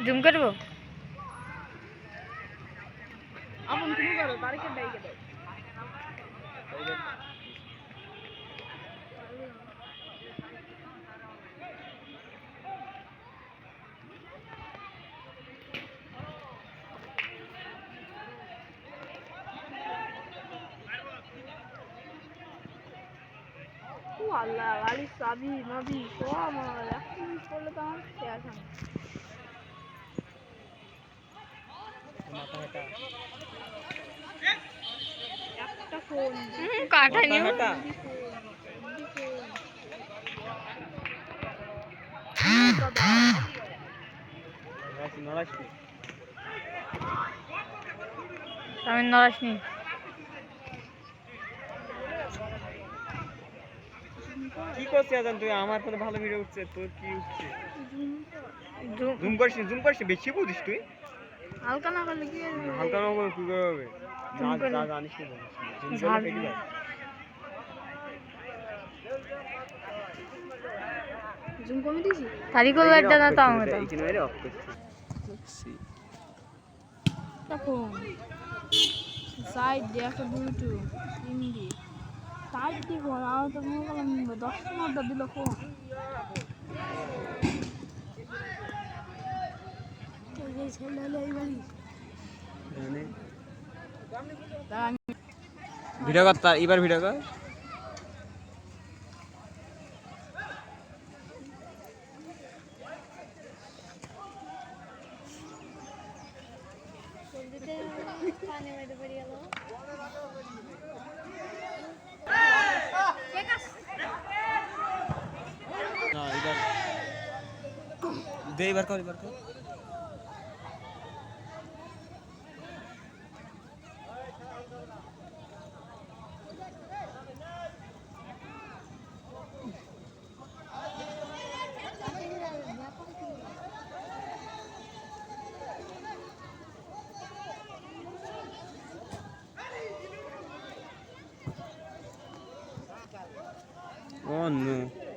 Zoom করব আপন শুরু করো তারিখের ডাইকে দাও আল্লাহ গাড়ি চাবি মাবি সব আমার এখন করলে তো আমার শেয়ার হয় একটা ফোন কাটা নিও আমি নড়াসনি কি করছিস আজান তুই আমার ফোনে ভালো ভিডিও উঠছে তোর কি উঠছে জুম করছিস বেশি বুঝিস তুই হালকা না করলে কি হালকা না করে কি করে হবে যা জানিস না জুম করে ফেটে যায় জুম কমে দিছি তারি করলে একটা না তো আমার এখানে মেরে অফ করছি তখন সাইড দিয়ে একটা দুটো তিনটি সাইড দিয়ে ফোন আর তো মনে করলাম 10 মিনিট দিল ফোন ভিডিও কর এবার ভিডিও কর না এবার কর Oh no.